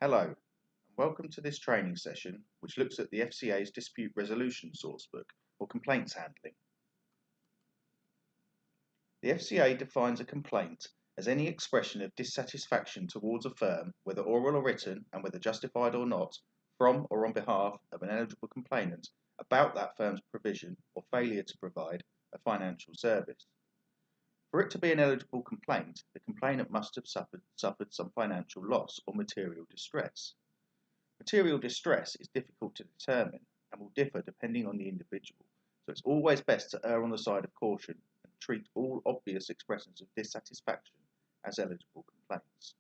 Hello, and welcome to this training session which looks at the FCA's Dispute Resolution Sourcebook, or complaints handling. The FCA defines a complaint as any expression of dissatisfaction towards a firm, whether oral or written, and whether justified or not, from or on behalf of an eligible complainant about that firm's provision or failure to provide a financial service. For it to be an eligible complaint, the complainant must have suffered some financial loss or material distress. Material distress is difficult to determine and will differ depending on the individual, so it's always best to err on the side of caution and treat all obvious expressions of dissatisfaction as eligible complaints.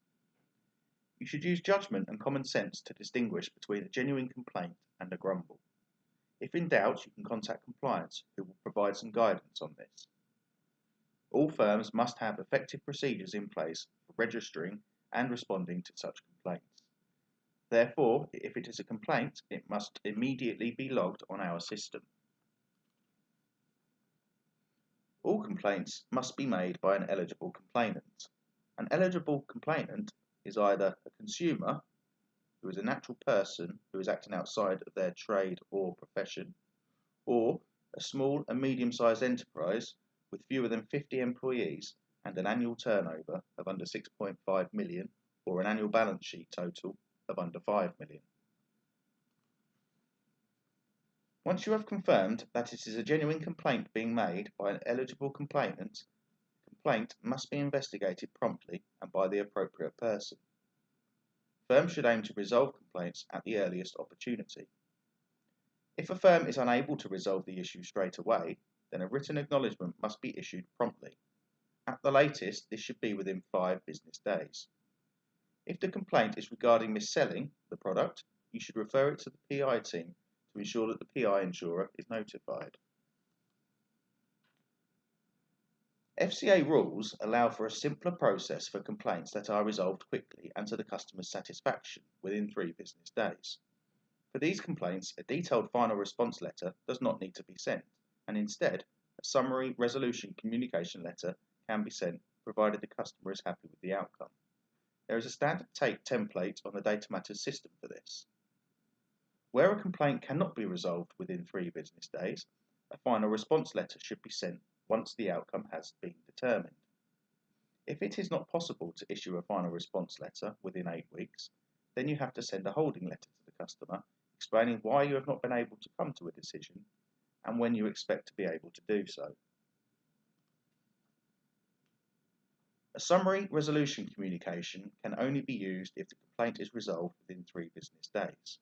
You should use judgment and common sense to distinguish between a genuine complaint and a grumble. If in doubt, you can contact compliance, who will provide some guidance on this. All firms must have effective procedures in place for registering and responding to such complaints. Therefore, if it is a complaint, it must immediately be logged on our system. All complaints must be made by an eligible complainant. An eligible complainant is either a consumer, who is a natural person who is acting outside of their trade or profession, or a small and medium-sized enterprise with fewer than 50 employees and an annual turnover of under 6.5 million, or an annual balance sheet total of under 5 million. Once you have confirmed that it is a genuine complaint being made by an eligible complainant, the complaint must be investigated promptly and by the appropriate person. Firms should aim to resolve complaints at the earliest opportunity. If a firm is unable to resolve the issue straight away, then a written acknowledgement must be issued promptly. At the latest, this should be within 5 business days. If the complaint is regarding mis-selling the product, you should refer it to the PI team to ensure that the PI insurer is notified. FCA rules allow for a simpler process for complaints that are resolved quickly and to the customer's satisfaction within 3 business days. For these complaints, a detailed final response letter does not need to be sent, and instead, a summary resolution communication letter can be sent provided the customer is happy with the outcome. There is a standard template on the Data Matters system for this. Where a complaint cannot be resolved within 3 business days, a final response letter should be sent once the outcome has been determined. If it is not possible to issue a final response letter within 8 weeks, then you have to send a holding letter to the customer explaining why you have not been able to come to a decision and when you expect to be able to do so. A summary resolution communication can only be used if the complaint is resolved within 3 business days.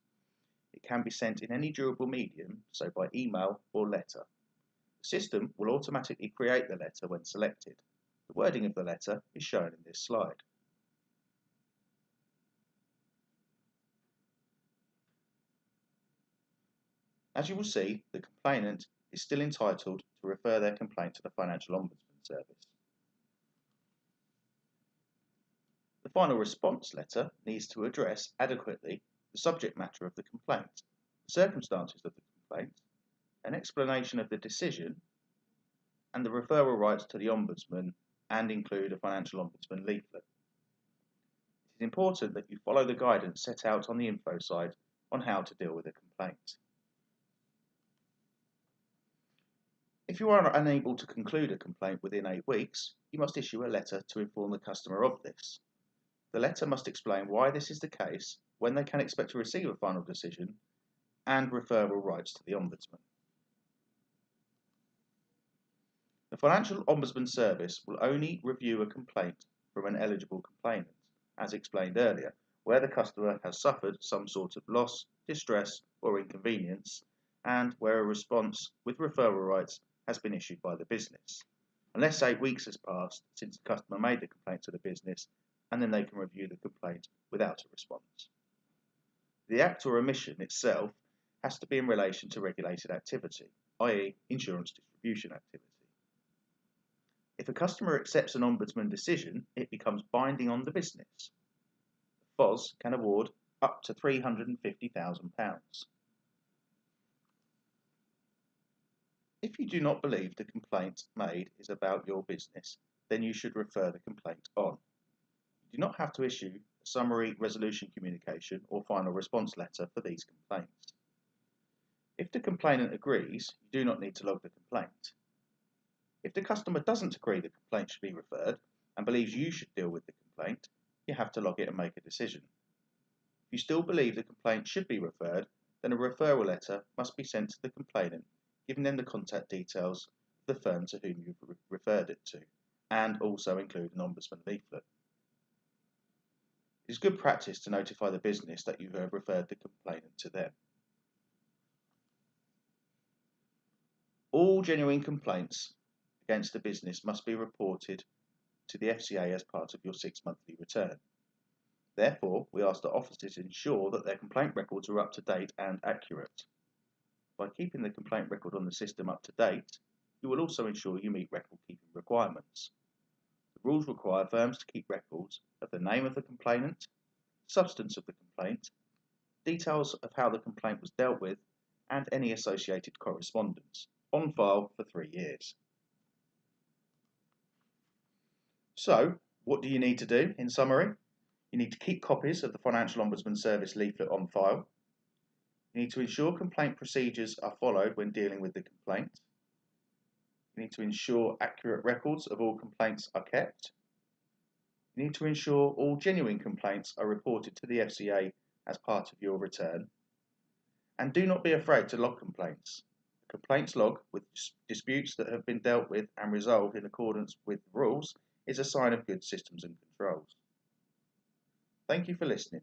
It can be sent in any durable medium, so by email or letter. The system will automatically create the letter when selected. The wording of the letter is shown in this slide. As you will see, the complainant is still entitled to refer their complaint to the Financial Ombudsman Service. The final response letter needs to address adequately the subject matter of the complaint, the circumstances of the complaint, an explanation of the decision, and the referral rights to the Ombudsman, and include a Financial Ombudsman leaflet. It is important that you follow the guidance set out on the info side on how to deal with a complaint. If you are unable to conclude a complaint within 8 weeks, you must issue a letter to inform the customer of this. The letter must explain why this is the case, when they can expect to receive a final decision, and referral rights to the Ombudsman. The Financial Ombudsman Service will only review a complaint from an eligible complainant, as explained earlier, where the customer has suffered some sort of loss, distress, or inconvenience, and where a response with referral rights has been issued by the business, unless 8 weeks has passed since the customer made the complaint to the business, and then they can review the complaint without a response. The act or omission itself has to be in relation to regulated activity, i.e. insurance distribution activity. If a customer accepts an Ombudsman decision, it becomes binding on the business. The FOS can award up to £350,000. If you do not believe the complaint made is about your business, then you should refer the complaint on. You do not have to issue a summary resolution communication or final response letter for these complaints. If the complainant agrees, you do not need to log the complaint. If the customer doesn't agree the complaint should be referred and believes you should deal with the complaint, you have to log it and make a decision. If you still believe the complaint should be referred, then a referral letter must be sent to the complainant, giving them the contact details of the firm to whom you've referred it to, and also include an ombudsman leaflet. It is good practice to notify the business that you have referred the complainant to them. All genuine complaints against the business must be reported to the FCA as part of your 6-monthly return. Therefore, we ask that officers ensure that their complaint records are up to date and accurate. By keeping the complaint record on the system up to date, you will also ensure you meet record keeping requirements. The rules require firms to keep records of the name of the complainant, substance of the complaint, details of how the complaint was dealt with, and any associated correspondence on file for 3 years. So, what do you need to do in summary? You need to keep copies of the Financial Ombudsman Service leaflet on file. You need to ensure complaint procedures are followed when dealing with the complaint. You need to ensure accurate records of all complaints are kept. You need to ensure all genuine complaints are reported to the FCA as part of your return. And do not be afraid to log complaints. A complaints log with disputes that have been dealt with and resolved in accordance with the rules is a sign of good systems and controls. Thank you for listening.